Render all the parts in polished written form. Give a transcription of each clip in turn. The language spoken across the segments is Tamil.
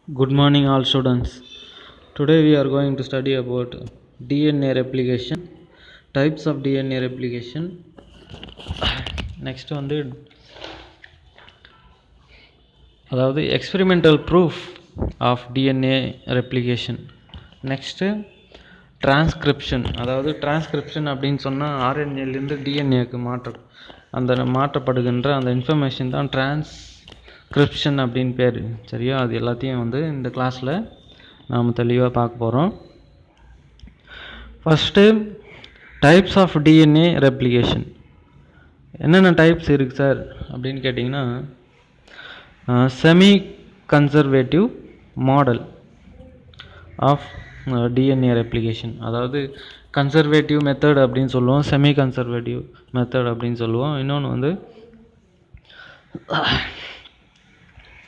Good morning all students. Today we are going to study about DNA replication, types of DNA replication. Next வந்து அதாவது experimental proof of DNA replication. Next transcription, அதாவது transcription அப்படின்னு சொன்னால் ஆர்என்ஏலேருந்து டிஎன்ஏக்கு மாற்றப்படுகின்ற அந்த இன்ஃபர்மேஷன் தான் டிரான்ஸ்கிரிப்ஷன் அப்படின்னு பேர். சரியா, அது எல்லாத்தையும் வந்து இந்த கிளாஸில் நாம் தெளிவாக பார்க்க போகிறோம். First types of DNA replication. என்னென்ன டைப்ஸ் இருக்குது சார் அப்படின்னு கேட்டிங்கன்னா, semi conservative model of DNA replication, அதாவது கன்சர்வேட்டிவ் மெத்தட் அப்படின்னு சொல்லுவோம், செமி கன்சர்வேட்டிவ் மெத்தட் அப்படின்னு சொல்லுவோம். இன்னொன்று வந்து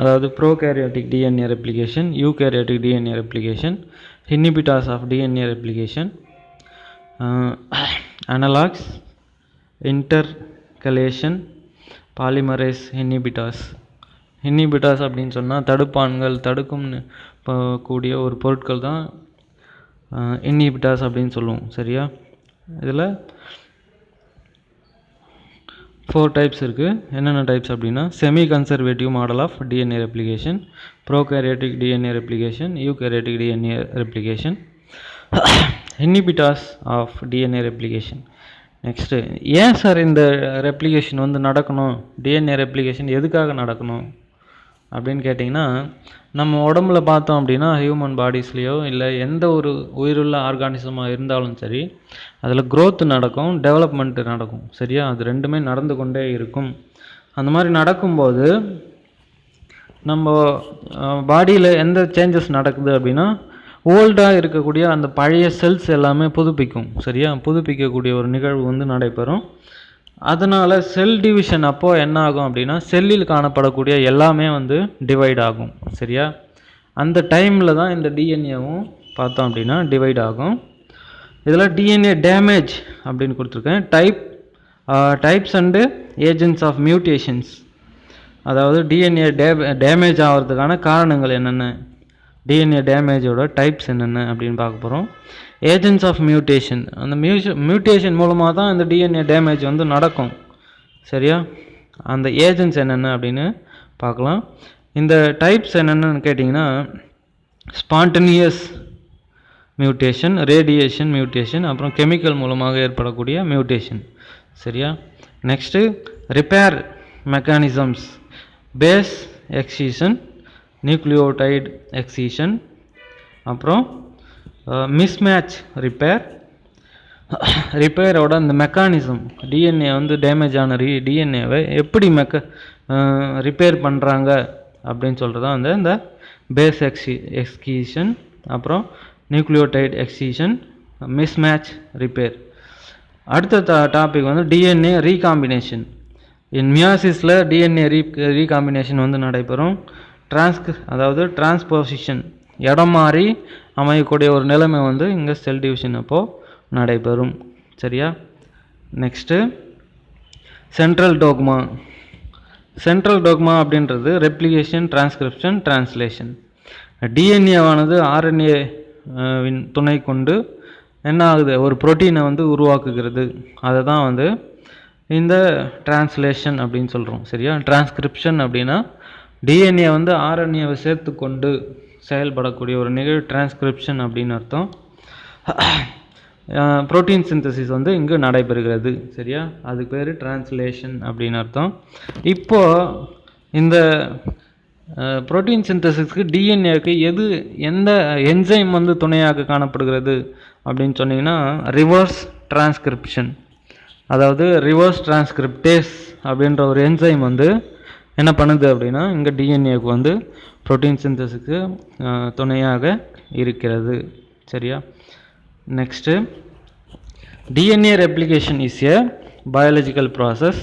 அதாவது prokaryotic DNA replication, eukaryotic DNA replication, inhibitors of DNA replication, analogs, intercalation, polymerase inhibitors. Inhibitors அப்படின்னு சொன்னால் தடுப்பான்கள், தடுக்கும்னு கூடிய ஒரு பொருட்கள் தான் இன்ஹிபிட்டார்ஸ் அப்படின்னு சொல்லுவோம். சரியா, இதில் 4 டைப்ஸ் இருக்குது. என்னென்ன டைப்ஸ் அப்படின்னா, semi conservative model of DNA replication, prokaryotic DNA replication, eukaryotic DNA replication, inhibitors of DNA replication. Next, ஏன் சார் இந்த ரெப்ளிகேஷன் வந்து நடக்கணும், டிஎன்ஏ ரெப்ளிகேஷன் எதுக்காக நடக்கணும் அப்படின்னு கேட்டிங்கன்னா, நம்ம உடம்புல பார்த்தோம் அப்படின்னா ஹியூமன் பாடிஸ்லேயோ இல்லை எந்த ஒரு உயிருள்ள ஆர்கானிசமாக இருந்தாலும் சரி, அதில் க்ரோத் நடக்கும், டெவலப்மெண்ட்டு நடக்கும். சரியா, அது ரெண்டுமே நடந்து கொண்டே இருக்கும். அந்த மாதிரி நடக்கும்போது நம்ம பாடியில் எந்த சேஞ்சஸ் நடக்குது அப்படின்னா, ஓல்டாக இருக்கக்கூடிய அந்த பழைய செல்ஸ் எல்லாமே புதுப்பிக்கும். சரியா, புதுப்பிக்கக்கூடிய ஒரு நிகழ்வு வந்து நடைபெறும். அதனால் செல் டிவிஷன் அப்போது என்ன ஆகும் அப்படின்னா, செல்லில் காணப்படக்கூடிய எல்லாமே வந்து டிவைட் ஆகும். சரியா, அந்த டைமில் தான் இந்த டிஎன்ஏவும் பார்த்தோம் அப்படின்னா டிவைட் ஆகும். இதில் டிஎன்ஏ டேமேஜ் அப்படின்னு கொடுத்துருக்கேன். Types and agents of mutations, அதாவது டிஎன்ஏ டேமேஜ் ஆகிறதுக்கான காரணங்கள் என்னென்ன, டிஎன்ஏ டேமேஜோட டைப்ஸ் என்னென்ன அப்படின்னு பார்க்க போகிறோம். ஏஜென்ட்ஸ் ஆஃப் மியூட்டேஷன், அந்த மியூட்டேஷன் மூலமாக தான் இந்த டிஎன்ஏ டேமேஜ் வந்து நடக்கும். சரியா, அந்த ஏஜென்ட்ஸ் என்னென்ன அப்படின்னு பார்க்கலாம். இந்த டைப்ஸ் என்னென்னு கேட்டிங்கன்னா, ஸ்பான்டனியஸ் மியூட்டேஷன், ரேடியேஷன் மியூட்டேஷன், அப்புறம் கெமிக்கல் மூலமாக ஏற்படக்கூடிய மியூட்டேஷன். சரியா, next repair mechanisms, base எக்ஸிஷன், nucleotide எக்ஸிஷன், அப்புறம் மிஸ்மேட்ச் ரிப்பேரோட அந்த மெக்கானிசம், டிஎன்ஏ வந்து டேமேஜ் ஆன டிஎன்ஏவை எப்படி ரிப்பேர் பண்ணுறாங்க அப்படின்னு சொல்கிறது தான் வந்து இந்த பேஸ் எக்ஸிஷன், அப்புறம் நியூக்ளியோடைடு எக்ஸிஷன், மிஸ்மேட்ச் ரிப்பேர். அடுத்த டாபிக் வந்து டிஎன்ஏ ரீகாம்பினேஷன். மியாசிஸில் டிஎன்ஏ ரீகாம்பினேஷன் வந்து நடைபெறும். அதாவது டிரான்ஸ்போசிஷன், இடம் மாறி அமையக்கூடிய ஒரு நிலைமை வந்து இங்கே செல் டிவிஷன் அப்போது நடைபெறும். சரியா, நெக்ஸ்ட்டு சென்ட்ரல் டோக்மா அப்படின்றது ரெப்ளிகேஷன், டிரான்ஸ்கிரிப்ஷன், டிரான்ஸ்லேஷன். டிஎன்ஏவானது ஆர்என்ஏவின் துணை கொண்டு என்ன ஆகுது, ஒரு புரோட்டீனை வந்து உருவாக்குகிறது. அதை தான் வந்து இந்த டிரான்ஸ்லேஷன் அப்படின்னு சொல்கிறோம். சரியா, டிரான்ஸ்கிரிப்ஷன் அப்படின்னா டிஎன்ஏ வந்து ஆர்என்ஏவை சேர்த்து கொண்டு செயல்படக்கூடிய ஒரு நிகழ்வு டிரான்ஸ்கிரிப்ஷன் அப்படின்னு அர்த்தம். புரோட்டீன் சிந்தசிஸ் வந்து இங்கு நடைபெறுகிறது. சரியா, அதுக்கு பேர் டிரான்ஸ்லேஷன் அப்படின்னு அர்த்தம். இப்போது இந்த புரோட்டீன் சிந்தசிஸ்க்கு டிஎன்ஏக்கு எந்த என்சைம் வந்து துணையாக காணப்படுகிறது அப்படின்னு சொன்னீங்கன்னா, ரிவர்ஸ் டிரான்ஸ்கிரிப்ஷன், அதாவது ரிவர்ஸ் டிரான்ஸ்கிரிப்டேஸ் அப்படின்ற ஒரு என்சைம் வந்து என்ன பண்ணுது அப்படின்னா, இங்கே டிஎன்ஏக்கு வந்து புரோட்டீன் சிந்தசிஸ்க்கு துணையாக இருக்கிறது. சரியா, next DNA replication is a biological process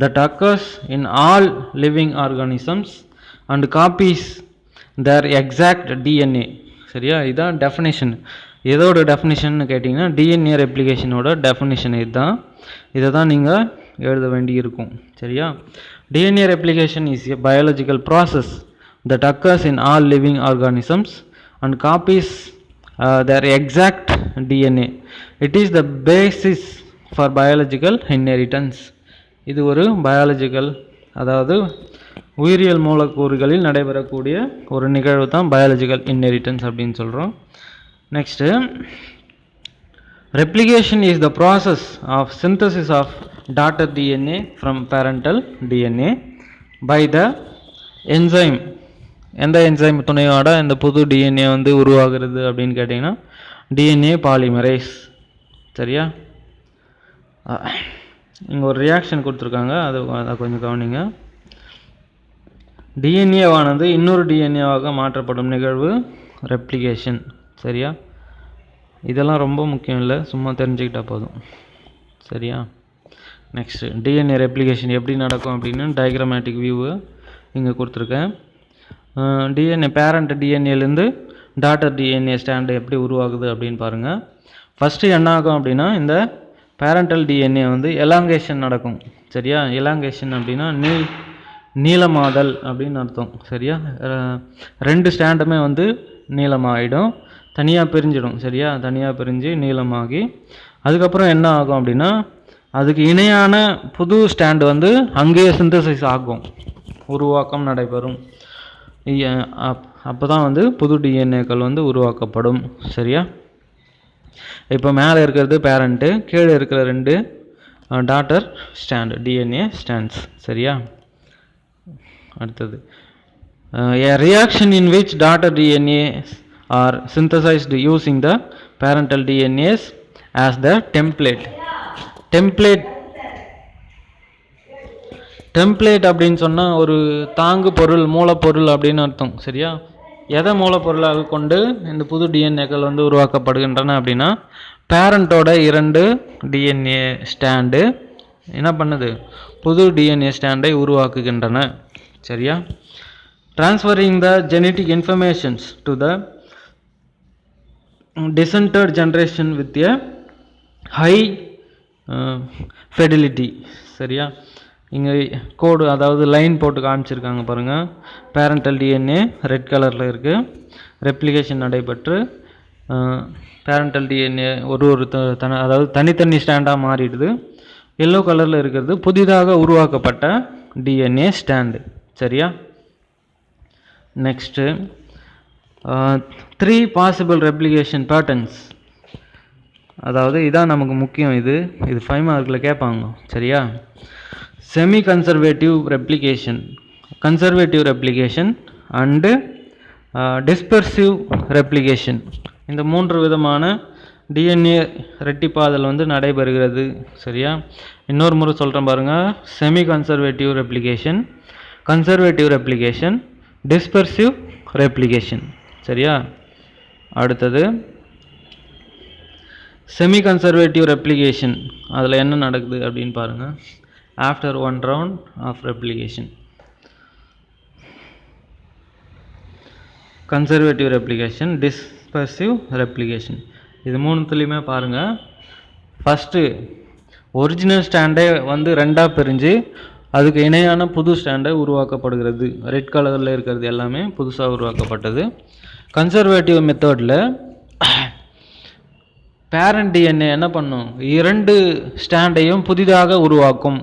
that occurs in all living organisms and copies their exact DNA. சரியா, இதுதான் டெஃபினேஷன். எதோட டெஃபினேஷன் கேட்டிங்கன்னா, டிஎன்ஏ ரெப்ளிகேஷனோட டெஃபினேஷன் இதுதான். இதை தான் நீங்கள் எழுத வேண்டி இருக்கும். சரியா, DNA replication is a biological process that occurs in all living organisms and copies their exact DNA. It is the basis for biological inheritance. இது ஒரு பயாலஜிக்கல், அதாவது உயிரியல் மூலக்கூறுகளில் நடைபெறக்கூடிய ஒரு நிகழ்வு தான் பயாலஜிக்கல் இன்ஹெரிட்டன்ஸ் அப்படின்னு சொல்கிறோம். Next, replication is the process of synthesis of daughter DNA from parental DNA by the enzyme. எந்த என்சைம் துணையோட இந்த புது டிஎன்ஏ வந்து உருவாகிறது அப்படின்னு கேட்டிங்கன்னா டிஎன்ஏ பாலிமரேஸ். சரியா? இங்கே ஒரு ரியாக்ஷன் கொடுத்துருக்காங்க, அதை கொஞ்சம் கவனிங்க. டிஎன்ஏவானது இன்னொரு டிஎன்ஏவாக மாற்றப்படும் நிகழ்வு ரெப்ளிகேஷன். சரியா? இதெல்லாம் ரொம்ப முக்கியம் இல்லை, சும்மா தெரிஞ்சுக்கிட்டால் போதும். சரியா? நெக்ஸ்ட்டு, டிஎன்ஏ ரெப்ளிகேஷன் எப்படி நடக்கும் அப்படின்னு டயக்ராமேட்டிக் வியூவு இங்கே கொடுத்துருக்கேன். டிஎன்ஏ பேரண்ட் டிஎன்ஏலேருந்து டாட்டர் டிஎன்ஏ ஸ்டாண்டு எப்படி உருவாகுது அப்படின்னு பாருங்கள். ஃபஸ்ட்டு என்ன ஆகும் அப்படின்னா, இந்த பேரண்டல் டிஎன்ஏ வந்து எலாங்கேஷன் நடக்கும். சரியா? எலாங்கேஷன் அப்படின்னா நீளமாதல் அப்படின்னு அர்த்தம். சரியா? ரெண்டு ஸ்டாண்டுமே வந்து நீளமாகிடும், தனியாக பிரிஞ்சிடும். சரியா? தனியாக பிரிஞ்சு நீளமாகி அதுக்கப்புறம் என்ன ஆகும் அப்படின்னா, அதுக்கு இணையான புது ஸ்டாண்டு வந்து அங்கேயே சிந்தசைஸ் ஆகும், உருவாக்கம் நடைபெறும். அப்போ தான் வந்து புது டிஎன்ஏக்கள் வந்து உருவாக்கப்படும். சரியா? இப்போ மேலே இருக்கிறது பேரண்ட்டு, கீழே இருக்கிற ரெண்டு டாட்டர் ஸ்டாண்டு, டிஎன்ஏ ஸ்டாண்ட்ஸ். சரியா? அடுத்தது, a reaction in which daughter DNAs are synthesized using the parental DNAs as the template. Template அப்படின்னு சொன்னால் ஒரு தாங்கு பொருள், மூலப்பொருள் அப்படின்னு அர்த்தம். சரியா? எதை மூலப்பொருளாக கொண்டு இந்த புது டிஎன்ஏக்கள் வந்து உருவாக்கப்படுகின்றன அப்படின்னா, பேரண்ட்டோட இரண்டு டிஎன்ஏ ஸ்டாண்டு என்ன பண்ணுது, புது டிஎன்ஏ ஸ்டாண்டை உருவாக்குகின்றன. சரியா? transferring the genetic informations to the descended generation with a high fidelity. சரியா? இங்கே கோடு, அதாவது லைன் போட்டு காமிச்சிருக்காங்க பாருங்கள். பேரண்டல் டிஎன்ஏ ரெட் கலரில் இருக்குது, ரெப்ளிகேஷன் நடைபெற்று பேரண்டல் டிஎன்ஏ ஒரு அதாவது தனித்தனி ஸ்டாண்டாக மாறிடுது. எல்லோ கலரில் இருக்கிறது புதிதாக உருவாக்கப்பட்ட டிஎன்ஏ ஸ்டாண்டு. சரியா? Next, 3 possible replication patterns. அதாவது இதான் நமக்கு முக்கியம். இது 5 மார்க்கில் கேட்பாங்க. சரியா? Semi conservative replication, conservative replication and dispersive replication. இந்த 3 விதமான டிஎன்ஏ ரெட்டிப்பாதல் வந்து நடைபெறுகிறது. சரியா? இன்னொரு முறை சொல்கிறேன் பாருங்கள். Semi conservative replication, conservative replication, dispersive replication. சரியா? அடுத்தது செமி கன்சர்வேட்டிவ் ரெப்ளிகேஷன். அதில் என்ன நடக்குது அப்படின்னு பாருங்கள். After 1 round of replication, conservative replication, dispersive replication. இது மூணுத்துலேயுமே பாருங்கள், ஃபஸ்ட்டு ஒரிஜினல் ஸ்டாண்டே வந்து ரெண்டாக பிரிஞ்சு அதுக்கு இணையான புது ஸ்டாண்டை உருவாக்கப்படுகிறது. ரெட் கலரில் இருக்கிறது எல்லாமே புதுசாக உருவாக்கப்பட்டது. கன்சர்வேட்டிவ் மெத்தடில் பேரண்ட் டிஎன்ஏ என்ன பண்ணும், 2 ஸ்டாண்டையும் புதிதாக உருவாக்கும்.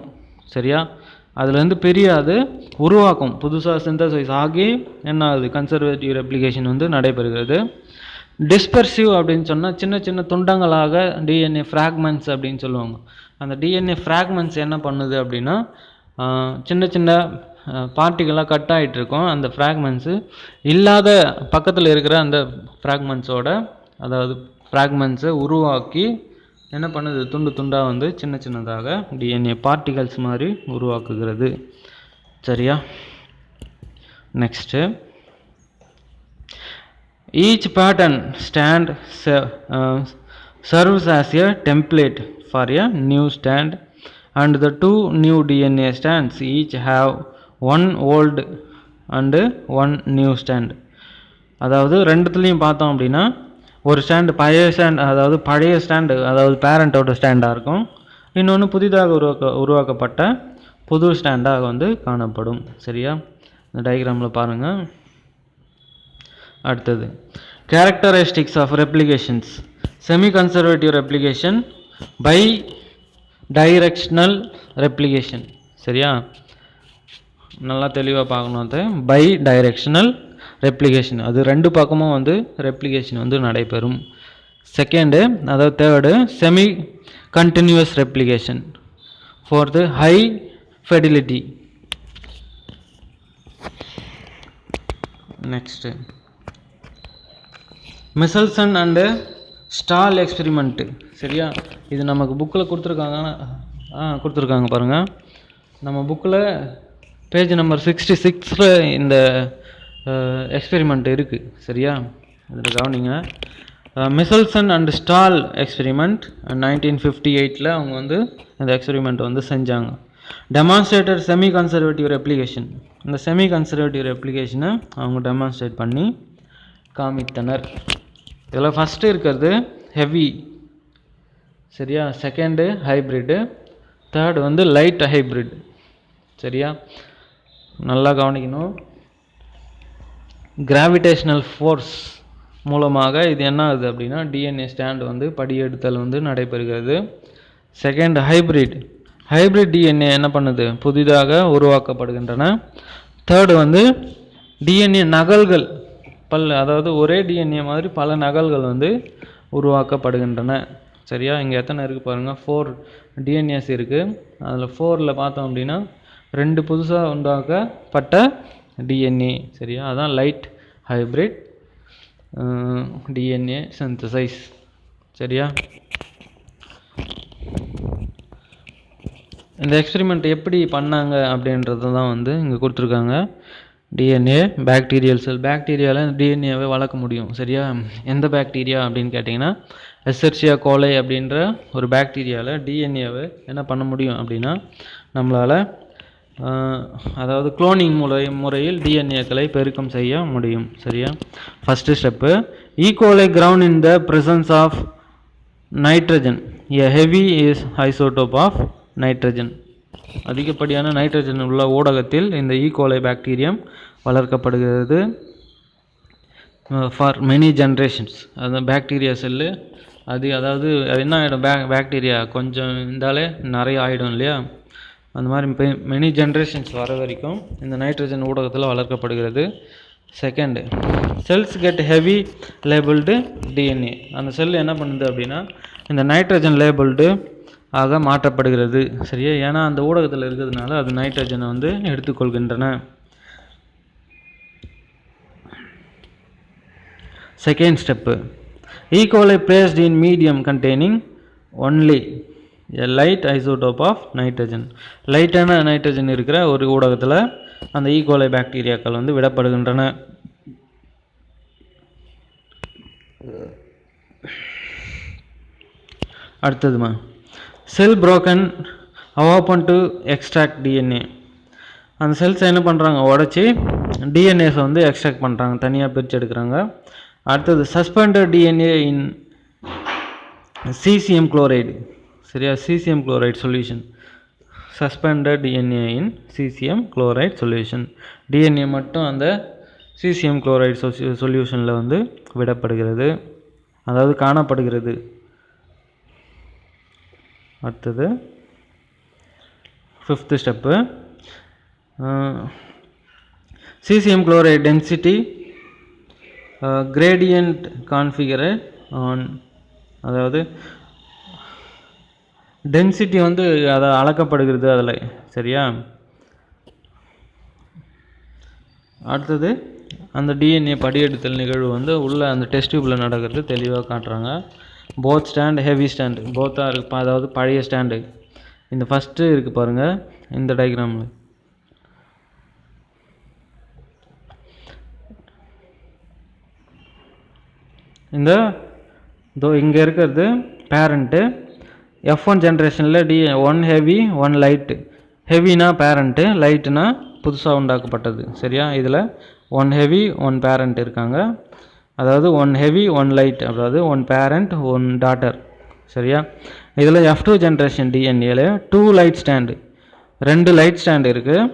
சரியா? அதுலேருந்து பெரிய அது உருவாக்கும், புதுசாக சிந்தசைஸ் ஆகி என்ன ஆகுது, கன்சர்வேட்டிவ் ரெப்ளிகேஷன் வந்து நடைபெறுகிறது. டிஸ்பர்சிவ் அப்படின்னு சொன்னால் சின்ன சின்ன துண்டங்களாக டிஎன்ஏ ஃப்ராக்மெண்ட்ஸ் அப்படின்னு சொல்லுவாங்க. அந்த டிஎன்ஏ ஃப்ராக்மெண்ட்ஸ் என்ன பண்ணுது அப்படின்னா, சின்ன சின்ன பார்ட்டிகளாக கட் ஆகிட்டுருக்கோம். அந்த ஃப்ராக்மெண்ட்ஸு இல்லாத பக்கத்தில் இருக்கிற அந்த ஃப்ராக்மெண்ட்ஸோட, அதாவது ஃப்ராக்மெண்ட்ஸை உருவாக்கி என்ன பண்ணுது, துண்டு துண்டாக வந்து சின்ன சின்னதாக டிஎன்ஏ பார்ட்டிகல்ஸ் மாதிரி உருவாக்குகிறது. சரியா? Next, each pattern stand serves as a template for a new stand, and the 2 new DNA strands each have 1 old and 1 new strand. அதாவது ரெண்டுத்துலேயும் பார்த்தோம் அப்படின்னா, ஒரு ஸ்டாண்டு பழைய ஸ்டாண்ட், அதாவது பழைய ஸ்டாண்டு, அதாவது பேரண்ட்டோட ஸ்டாண்டாக இருக்கும். இன்னொன்று புதிதாக உருவாக்கப்பட்ட புது ஸ்டாண்டாக வந்து காணப்படும். சரியா? இந்த டயக்ராமில் பாருங்கள். அடுத்தது characteristics of replications. Semi conservative replication, bidirectional replication. சரியா, நல்லா தெளிவாக பார்க்கணும். அது பை டைரெக்ஷனல் ரெப்ளிகேஷன், அது ரெண்டு பக்கமும் வந்து ரெப்ளிகேஷன் வந்து நடைபெறும். செகண்டு, அதாவது third, semi continuous replication. Fourth, high fidelity. Next Meselson and Stahl experiment. சரியா, இது நமக்கு புக்கில் கொடுத்துருக்காங்க பாருங்கள். நம்ம புக்கில் பேஜ் நம்பர் 66 இந்த எக்ஸ்பெரிமெண்ட் இருக்குது. சரியா, இதில் கவனிங்க. மிசல்சன் அண்ட் ஸ்டால் எக்ஸ்பெரிமெண்ட் 1958 அவங்க வந்து இந்த எக்ஸ்பெரிமெண்ட் வந்து செஞ்சாங்க. Demonstrated semi conservative replication. இந்த செமி கன்சர்வேட்டிவ் ரெப்ளிகேஷனை அவங்க டெமான்ஸ்ட்ரேட் பண்ணி காமித்தனர். இதில் ஃபஸ்ட்டு இருக்கிறது ஹெவி. சரியா, செகண்டு ஹைப்ரிட்டு, தேர்டு வந்து லைட் ஹைப்ரிட். சரியா, நல்லா கவனிக்கணும். கிராவிடேஷ்னல் ஃபோர்ஸ் மூலமாக இது என்ன ஆகுது அப்படின்னா டிஎன்ஏ ஸ்டாண்ட் வந்து படியெடுத்தல் வந்து நடைபெறுகிறது. செகண்ட் ஹைப்ரிட் டிஎன்ஏ என்ன பண்ணுது, புதிதாக உருவாக்கப்படுகின்றன. தேர்டு வந்து டிஎன்ஏ நகல்கள் அதாவது ஒரே டிஎன்ஏ மாதிரி பல நகல்கள் வந்து உருவாக்கப்படுகின்றன. சரியா, இங்கே எத்தனை இருக்குது பாருங்கள், 4 டிஎன்ஏஸ் இருக்குது. அதில் 4ல் பார்த்தோம் அப்படின்னா 2 புதுசாக உண்டாக்கப்பட்ட டிஎன்ஏ. சரியா, அதான் லைட் ஹைப்ரிட் டிஎன்ஏ சிந்தசைஸ். சரியா, இந்த எக்ஸ்பெரிமெண்ட் எப்படி பண்ணாங்க அப்படின்றது தான் வந்து இங்கே கொடுத்துருக்காங்க. டிஎன்ஏ பாக்டீரியல் செல், பாக்டீரியாவில் டிஎன்ஏவை வளர்க்க முடியும். சரியா, எந்த பாக்டீரியா அப்படின்னு கேட்டிங்கன்னா எஸ்செர்சியா கோலை அப்படின்ற ஒரு பாக்டீரியாவில் டிஎன்ஏவை என்ன பண்ண முடியும் அப்படின்னா நம்மளால் அதாவது குளோனிங் முறையில் டிஎன்ஏக்களை பெருக்கம் செய்ய முடியும். சரியா, first step, E coli grown in the presence of nitrogen, a heavy is isotope of nitrogen. அதிகப்படியான நைட்ரஜன் உள்ள ஊடகத்தில் இந்த ஈகோலை பாக்டீரியம் வளர்க்கப்படுகிறது. For many generations. அது பாக்டீரியா செல்லு அதாவது அது என்ன ஆகிடும், பாக்டீரியா கொஞ்சம் இருந்தாலே நிறைய ஆகிடும் இல்லையா, அந்த மாதிரி மெனி ஜென்ரேஷன்ஸ் வர வரைக்கும் இந்த நைட்ரஜன் ஊடகத்தில் வளர்க்கப்படுகிறது. Second, cells get heavy labelled DNA. அந்த செல் என்ன பண்ணுது அப்படின்னா இந்த நைட்ரஜன் லேபிள்டு ஆக மாற்றப்படுகிறது. சரியா, ஏன்னா அந்த ஊடகத்தில் இருக்கிறதுனால அது நைட்ரஜனை வந்து எடுத்துக்கொள்கின்றன. Second step, E coli placed in medium containing only a light isotope of nitrogen. லைட்டான நைட்ரஜன் இருக்கிற ஒரு ஊடகத்தில் அந்த ஈகோலை பாக்டீரியாக்கள் வந்து விடப்படுகின்றன. அடுத்ததுமா, cell broken open to extract DNA. அந்த செல்ஸை என்ன பண்ணுறாங்க, உடச்சி டிஎன்ஏஸை வந்து எக்ஸ்ட்ராக்ட் பண்ணுறாங்க, தனியாக பிரித்து எடுக்கிறாங்க. அடுத்தது suspended DNA in caesium chloride. சரியா, caesium chloride solution. Suspended DNA in caesium chloride solution. DNA மட்டும் அந்த சீசியம் குளோரைடு சொல்யூஷனில் வந்து விடப்படுகிறது, அதாவது காணப்படுகிறது. அடுத்தது fifth step, caesium chloride density gradient configured on, அதாவது டென்சிட்டி வந்து அதை அளக்கப்படுகிறது அதில். சரியா, அடுத்தது அந்த டிஎன்ஏ படியெடுத்தல் நிகழ்வு வந்து உள்ள அந்த டெஸ்ட் டியூப்பில் நடக்கிறது தெளிவாக காட்டுறாங்க. போத் ஸ்டாண்ட் ஹெவி ஸ்டாண்டு போத்தாக இருக்கு, அதாவது பழைய ஸ்டாண்டு. இந்த ஃபஸ்ட்டு இருக்குது பாருங்கள் இந்த டயக்ராமில், இந்த இங்கே இருக்கிறது பேரண்ட்டு. F1 ஜென்ரேஷனில் ஒன் ஹெவி ஒன் லைட்டு. ஹெவினா பேரண்ட்டு, லைட்டுனா புதுசாக உண்டாக்கப்பட்டது. சரியா, இதில் ஒன் ஹெவி ஒன் பேரண்ட் இருக்காங்க, அதாவது ஒன் ஹெவி ஒன் லைட், அதாவது ஒன் பேரண்ட் ஒன் டாட்டர். சரியா, இதில் F2 ஜென்ரேஷன் டிஎன்ஏல 2 லைட் ஸ்டாண்டு, 2 லைட் ஸ்டாண்டு இருக்குது,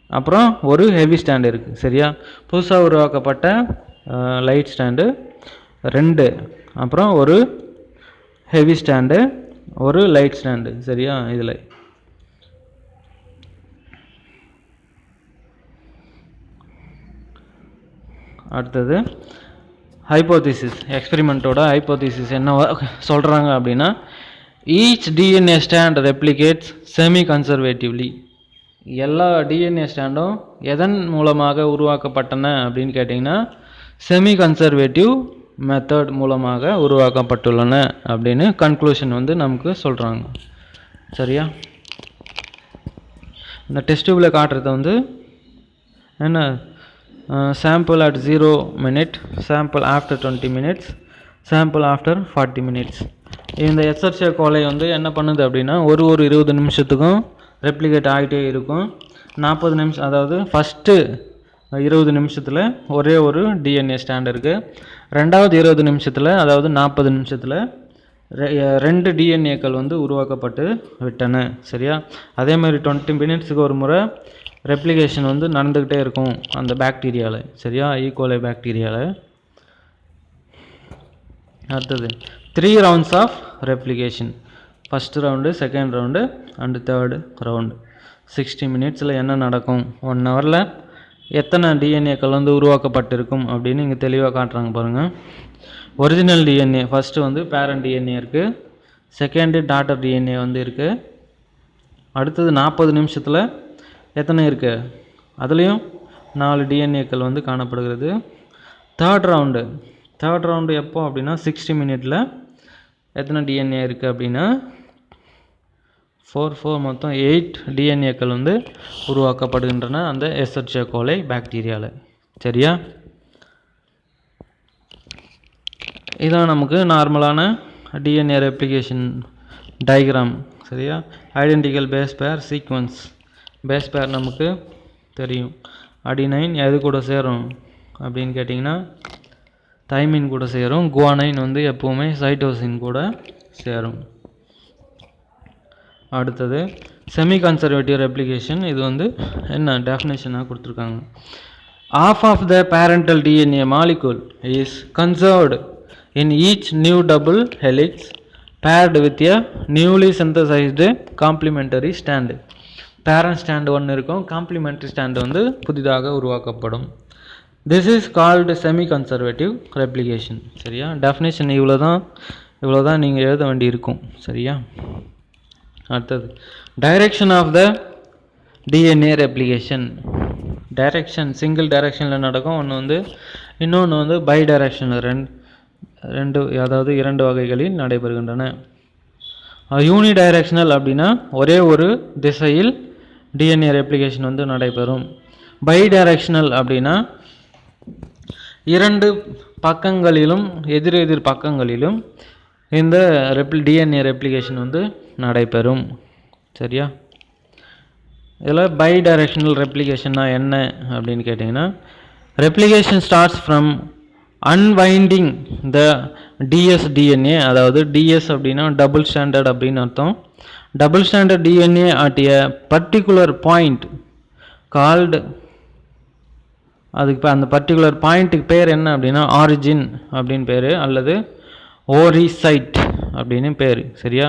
அப்புறம் ஒரு ஹெவி ஸ்டாண்டு இருக்குது. சரியா, புதுசாக உருவாக்கப்பட்ட லைட் ஸ்டாண்டு 2, அப்புறம் ஒரு ஹெவி ஸ்டாண்டு, ஒரு லைட் ஸ்டாண்டு. சரியா? இதில் அடுத்தது ஹைப்போதிசிஸ். எக்ஸ்பெரிமெண்ட்டோட ஹைப்போதிசிஸ் என்ன சொல்கிறாங்க அப்படின்னா, each DNA strand replicates semi conservatively. எல்லா டிஎன்ஏ ஸ்டாண்டும் எதன் மூலமாக உருவாக்கப்பட்டன அப்படின்னு கேட்டிங்கன்னா, செமி கன்சர்வேட்டிவ் மெத்தட் மூலமாக உருவாக்கப்பட்டுள்ளன அப்படின்னு கன்க்ளூஷன் வந்து நமக்கு சொல்கிறாங்க. சரியா? இந்த டெஸ்டியூபில் காட்டுறது வந்து என்ன, sample at 0 minute, sample after 20 minutes, sample after 40 minutes. இந்த எஸ்ஆர்சியா கோலை வந்து என்ன பண்ணுது அப்படின்னா, ஒரு 20 நிமிஷத்துக்கும் ரெப்ளிகேட் ஆகிட்டே இருக்கும். 40 நிமிஷம், அதாவது ஃபஸ்ட்டு 20 நிமிஷத்தில் ஒரே ஒரு டிஎன்ஏ ஸ்டாண்ட் இருக்குது. ரெண்டாவது 20 நிமிஷத்தில், அதாவது 40 நிமிஷத்தில் 2 டிஎன்ஏக்கள் வந்து உருவாக்கப்பட்டு விட்டன. சரியா? அதே மாதிரி 20 மினிட்ஸுக்கு ஒரு முறை ரெப்ளிகேஷன் வந்து நடந்துக்கிட்டே இருக்கும் அந்த பாக்டீரியாவில். சரியா? ஈகோலை பாக்டீரியாவில். அடுத்தது 3 rounds of replication. First round, second round and third round. 60 மினிட்ஸில் என்ன நடக்கும், 1 ஹவரில் எத்தனை டிஎன்ஏக்கள் வந்து உருவாக்கப்பட்டிருக்கும் அப்படின்னு இங்கே தெளிவாக காட்டுறாங்க பாருங்கள். ஒரிஜினல் டிஎன்ஏ ஃபஸ்ட்டு வந்து பேரண்ட் டிஎன்ஏ இருக்குது, செகண்டு டாட்டர் டிஎன்ஏ வந்து இருக்குது. அடுத்தது 40 நிமிஷத்தில் எத்தனை இருக்குது, அதுலேயும் 4 டிஎன்ஏக்கள் வந்து காணப்படுகிறது. தேர்ட் ரவுண்டு எப்போ அப்படின்னா 60 மினிட்டில் எத்தனை டிஎன்ஏ இருக்குது அப்படின்னா 4 மொத்தம் 8 டிஎன்ஏக்கள் வந்து உருவாக்கப்படுகின்றன அந்த எஸ்எர்சியா கோலை பாக்டீரியாவில். சரியா? இதான் நமக்கு நார்மலான டிஎன்ஏ ரெப்ளிகேஷன் டயக்ராம். சரியா? Identical base pair sequence. Base pair நமக்கு தெரியும். அடினைன் எது கூட சேரும் அப்படின்னு கேட்டிங்கன்னா தைமின் கூட சேரும். குவானைன் வந்து எப்போவுமே சைட்டோசின் கூட சேரும். அடுத்தது செமி கன்சர்வேட்டிவ் ரெப்ளிகேஷன். இது வந்து என்ன டெஃபினேஷனாக கொடுத்துருக்காங்க. Of of the parental DNA molecule is conserved in each new double helix paired with a newly synthesised complementary stand. Parent stand ஒன்று இருக்கும், காம்ப்ளிமெண்டரி ஸ்டாண்டு வந்து புதிதாக உருவாக்கப்படும். This is called semi conservative replication. சரியா? டெஃபினேஷன் இவ்வளோ தான் நீங்கள் எழுத வேண்டி இருக்கும். சரியா? அடுத்தது direction of the DNA replication. Direction single டைரெக்ஷனில் நடக்கும், இன்னொன்று வந்து பை டைரெக்ஷனில் அதாவது 2 வகைகளில் நடைபெறுகின்றன. யூனி டைரெக்ஷனல் அப்படின்னா ஒரே ஒரு திசையில் டிஎன்ஏ ரெப்ளிகேஷன் வந்து நடைபெறும். பை டைரெக்ஷனல் அப்படின்னா 2 பக்கங்களிலும் எதிர் பக்கங்களிலும் இந்த டிஎன்ஏ ரெப்ளிகேஷன் வந்து நடைபெறும். சரியா? இதில் பை டைரெக்ஷனல் ரெப்ளிகேஷன்னா என்ன அப்படின்னு கேட்டிங்கன்னா, replication starts from unwinding the DS DNA. அதாவது டிஎஸ் அப்படின்னா டபுள் ஸ்டாண்டர்ட் அப்படின்னு அர்த்தம். Double standard DNA at a particular point called, அதுக்கு அந்த பர்டிகுலர் பாயிண்ட்டுக்கு பேர் என்ன அப்படின்னா ஆரிஜின் அப்படின்னு பேர், அல்லது ஓரிசைட் அப்படின்னு பேர். சரியா?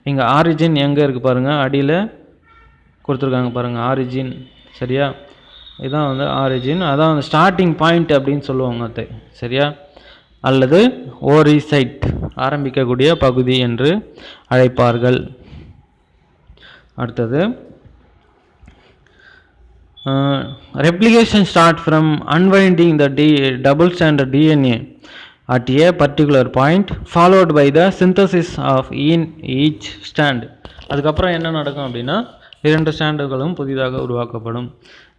இங்கே ஆரிஜின் எங்கே இருக்குது பாருங்கள், அடியில் கொடுத்துருக்காங்க பாருங்கள் ஆரிஜின். சரியா? இதுதான் வந்து ஆரிஜின், அதான் வந்து ஸ்டார்டிங் பாயிண்ட் அப்படின்னு சொல்லுவாங்க அது. சரியா? அல்லது ஓரிசைட் ஆரம்பிக்கக்கூடிய பகுதி என்று அழைப்பார்கள். அடுத்தது replication start from unwinding the double stranded DNA at a particular point followed by the synthesis of in each strand. அதுக்கப்புறம் என்ன நடக்கும் அப்படின்னா 2 ஸ்டாண்டுகளும் புதிதாக உருவாக்கப்படும்.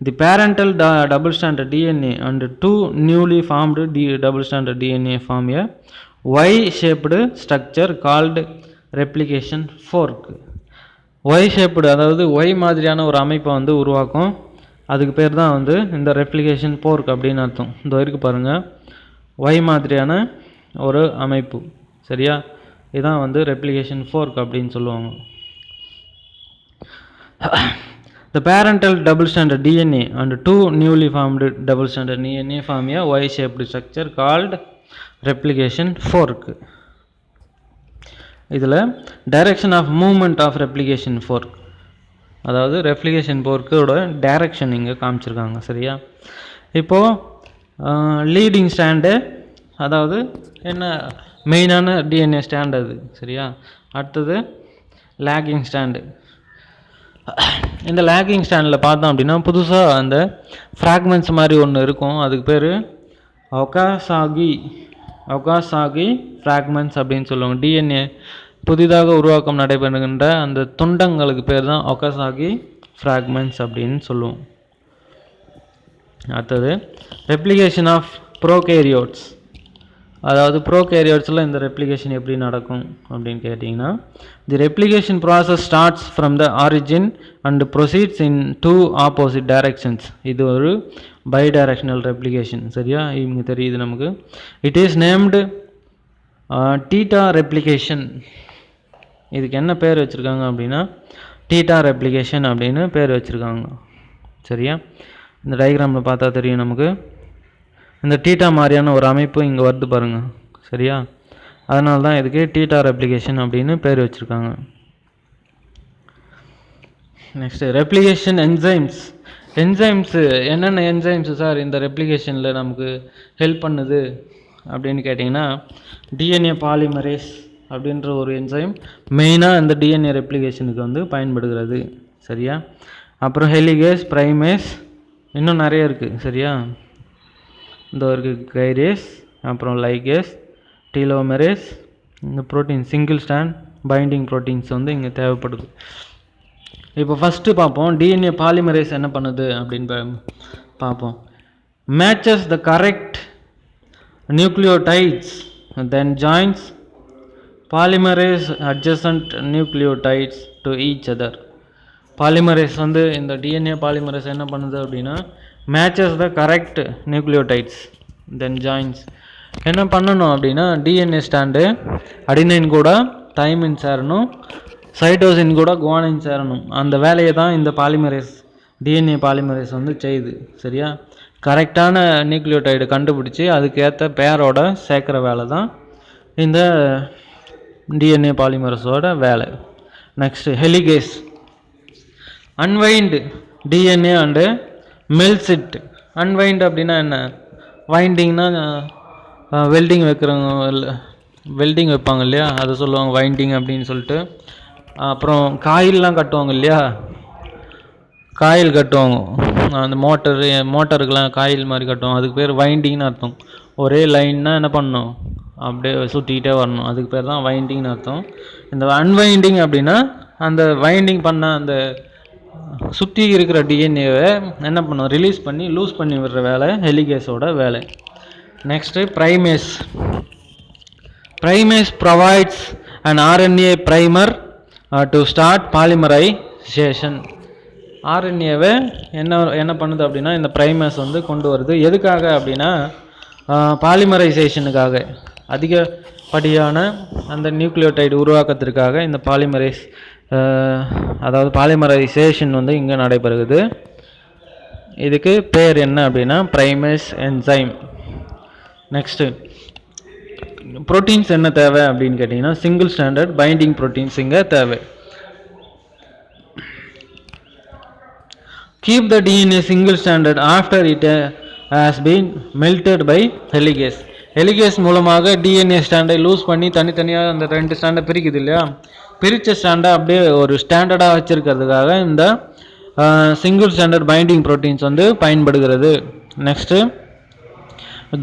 The parental double standard DNA and 2 newly formed double standard DNA form a Y shaped structure called replication fork. Y shaped, அதாவது ஒய் மாதிரியான ஒரு அமைப்பை வந்து உருவாக்கும். அதுக்கு பேர் தான் வந்து இந்த ரெப்ளிகேஷன் ஃபோர்க் அப்படின்னு அர்த்தம். இந்த வரைக்கு பாருங்கள், ஒய் மாதிரியான ஒரு அமைப்பு. சரியா? இதுதான் வந்து ரெப்ளிகேஷன் ஃபோர்க் அப்படின்னு சொல்லுவாங்க. The parental double-stranded DNA and two newly formed double-stranded DNA form a Y-shaped structure called replication fork. இதில் direction of movement of replication fork, அதாவது ரெப்ளிகேஷன் ஃபோர்க்கோட டைரக்ஷன் இங்கே காமிச்சிருக்காங்க. சரியா? இப்போது லீடிங் ஸ்டாண்டு, அதாவது என்ன மெயினான டிஎன்ஏ ஸ்டாண்ட் அது. சரியா? அடுத்தது லேகிங் ஸ்டாண்டு. இந்த லேகிங் ஸ்டாண்டில் பார்த்தோம் அப்படின்னா புதுசாக அந்த ஃப்ராக்மெண்ட்ஸ் மாதிரி ஒன்று இருக்கும். அதுக்கு பேர் ஒகாசாகி ஃப்ராக்மெண்ட்ஸ் அப்படின்னு சொல்லுவாங்க. டிஎன்ஏ புதிதாக உருவாக்கம் நடைபெறுகின்ற அந்த துண்டங்களுக்கு பேர் தான் ஒகாசாகி ஃப்ராக்மெண்ட்ஸ் அப்படின்னு சொல்லுவோம். அடுத்தது ரெப்ளிகேஷன் ஆஃப் ப்ரோகேரியோட்ஸ், அதாவது ப்ரோகேரியோட்ஸில் இந்த ரெப்ளிகேஷன் எப்படி நடக்கும் அப்படின்னு கேட்டிங்கன்னா, the replication process starts from the origin and proceeds in two opposite directions. இது ஒரு பை டைரக்ஷனல் ரெப்ளிகேஷன். சரியா? இவங்க தெரியுது நமக்கு. It is named theta replication. இதுக்கு என்ன பேர் வச்சுருக்காங்க அப்படின்னா டீட்டா ரெப்ளிகேஷன் அப்படின்னு பேர் வச்சுருக்காங்க. சரியா? இந்த டயக்ராமில் பார்த்தா தெரியும் நமக்கு. இந்த டீட்டா மாதிரியான ஒரு அமைப்பு இங்கே வருது பாருங்கள். சரியா? அதனால தான் இதுக்கு டீட்டா ரெப்ளிகேஷன் அப்படின்னு பேர் வச்சுருக்காங்க. Next replication enzymes. என்னென்ன என்சைம்ஸு சார் இந்த ரெப்ளிகேஷனில் நமக்கு ஹெல்ப் பண்ணுது அப்படின்னு கேட்டிங்கன்னா, டிஎன்ஏ பாலிமரேஸ் அப்படின்ற ஒரு என்சைம் மெயினாக இந்த டிஎன்ஏ ரெப்ளிகேஷனுக்கு வந்து பயன்படுகிறது. சரியா? அப்புறம் ஹெலிகேஸ், பிரைமேஸ், இன்னும் நிறைய இருக்குது. சரியா? இந்த இருக்குது கைரேஸ், அப்புறம் லைகேஸ், டீலோமெரேஸ், இந்த protein single stand binding proteins வந்து இங்கே தேவைப்படுது. இப்போ ஃபஸ்ட்டு பார்ப்போம் டிஎன்ஏ பாலிமரேஸ் என்ன பண்ணுது அப்படின்னு பார்ப்போம். Matches the correct nucleotides then joins polymerase adjacent nucleotides to each other. Polymerase வந்து இந்த டிஎன்ஏ பாலிமரேஸ் என்ன பண்ணுது அப்படின்னா matches the correct nucleotides then joins. என்ன பண்ணணும் அப்படின்னா டிஎன்ஏ ஸ்டாண்டு அடினைன் கூட தைமின் சேரணும், சைட்டோசின் கூட குவானின் சேரணும். அந்த வேலையை தான் இந்த பாலிமரேஸ் டிஎன்ஏ பாலிமரேஸ் வந்து செய்யுது. சரியா? கரெக்டான நியூக்ளியோடைடு கண்டுபிடிச்சி அதுக்கேற்ற பேரோட சேர்க்குற வேலை தான் இந்த டிஎன்ஏ பாலிமரஸோட வேலை. Next helicase. Unwind DNA and melts it. Unwind அப்படின்னா என்ன? வைண்டிங்னா வெல்டிங் வெல்டிங் வைப்பாங்க இல்லையா, அதை சொல்லுவாங்க வைண்டிங் அப்படின்னு சொல்லிட்டு. அப்புறம் காயிலெலாம் கட்டுவாங்க இல்லையா, காயில் கட்டுவாங்க. அந்த மோட்டருக்கெலாம் காயில் மாதிரி கட்டுவாங்க. அதுக்கு பேர் வைண்டிங்னு அர்த்தம். ஒரே லைன்னா என்ன பண்ணணும், அப்படியே சுற்றிக்கிட்டே வரணும். அதுக்கு பேர் தான் வைண்டிங்னு அர்த்தம். இந்த அன்வைண்டிங் அப்படின்னா அந்த வைண்டிங் பண்ண அந்த சுற்றி இருக்கிற டிஎன்ஏவை என்ன பண்ணும், ரிலீஸ் பண்ணி லூஸ் பண்ணி விடுற வேலை ஹெலிகேஸோட வேலை. Next primase. Primase provides an RNA primer to start polymerisation. ஆர்என்ஏவை என்ன பண்ணுது அப்படின்னா இந்த பிரைமேஸ் வந்து கொண்டு வருது. எதுக்காக அப்படின்னா பாலிமரைசேஷனுக்காக, அதிகப்படியான அந்த நியூக்ளியோடைடு உருவாக்கத்திற்காக இந்த பாலிமரைஸ் அதாவது பாலிமரைசேஷன் வந்து இங்கே நடைபெறுகிறது. இதுக்கு பேர் என்ன அப்படின்னா பிரைமேஸ் என்சைம். நெக்ஸ்ட்டு ப்ரோட்டீன்ஸ் என்ன தேவை அப்படின்னு கேட்டிங்கன்னா சிங்கிள் ஸ்டாண்டர்ட் பைண்டிங் ப்ரோட்டீன்ஸ் இங்கே தேவை. Keep the DNA single standard after it has been melted by heligase. Helicase மூலமாக டிஎன்ஏ ஸ்டாண்டை லூஸ் பண்ணி தனித்தனியாக அந்த ரெண்டு ஸ்டாண்டை பிரிக்குது இல்லையா, பிரித்த ஸ்டாண்டை அப்படியே ஒரு ஸ்டாண்டர்டாக வச்சுருக்கிறதுக்காக இந்த சிங்கிள் ஸ்டாண்டர்ட் பைண்டிங் ப்ரோட்டீன்ஸ் வந்து பயன்படுகிறது. நெக்ஸ்ட்டு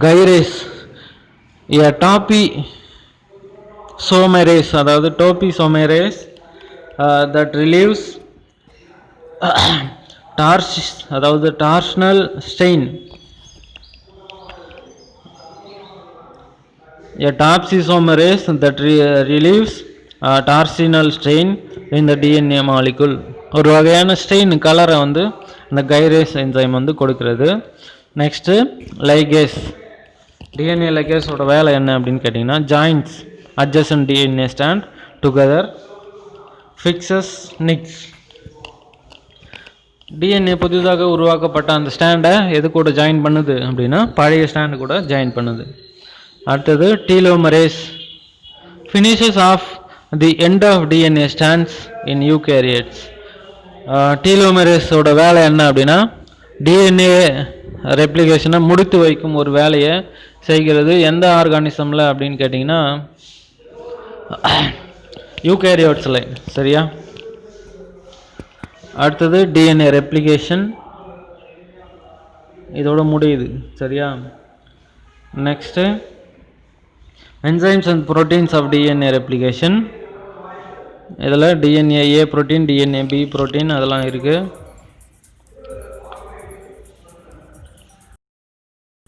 கைரேஸ், டாபி சோமரேஸ், அதாவது டோபிசோமரேஸ் தட் ரிலீவ்ஸ் அதாவது torsional strain. A topisomerase that relieves torsional strain in the DNA molecule. ஒரு வகையான ஸ்டெயின் கலரை வந்து இந்த கைரேஸ் என்சைம் வந்து கொடுக்கிறது. Next ligase. டிஎன்ஏ லைகேஸோட வேலை என்ன அப்படின்னு கேட்டிங்கன்னா joins adjacent DNA stand together, fixes nicks. DNA புதிதாக உருவாக்கப்பட்ட அந்த ஸ்டாண்டை எது கூட ஜாயின் பண்ணுது அப்படின்னா பழைய ஸ்டாண்டு கூட ஜாயின் பண்ணுது. அடுத்தது telomerase finishes off the end of DNA strands in eukaryotes. டீலோமரேஸோட வேலை என்ன அப்படின்னா டிஎன்ஏ ரெப்ளிகேஷனை முடித்து வைக்கும் ஒரு வேலையை செய்கிறது. எந்த ஆர்கானிசமில் அப்படின்னு கேட்டிங்கன்னா யூகேரியோட்ஸில். சரியா? அடுத்தது டிஎன்ஏ ரெப்ளிகேஷன் இதோட முடியுது. சரியா? Next enzymes and proteins of DNA replication. இதில் DNA A protein, DNA B protein அதெல்லாம் இருக்குது.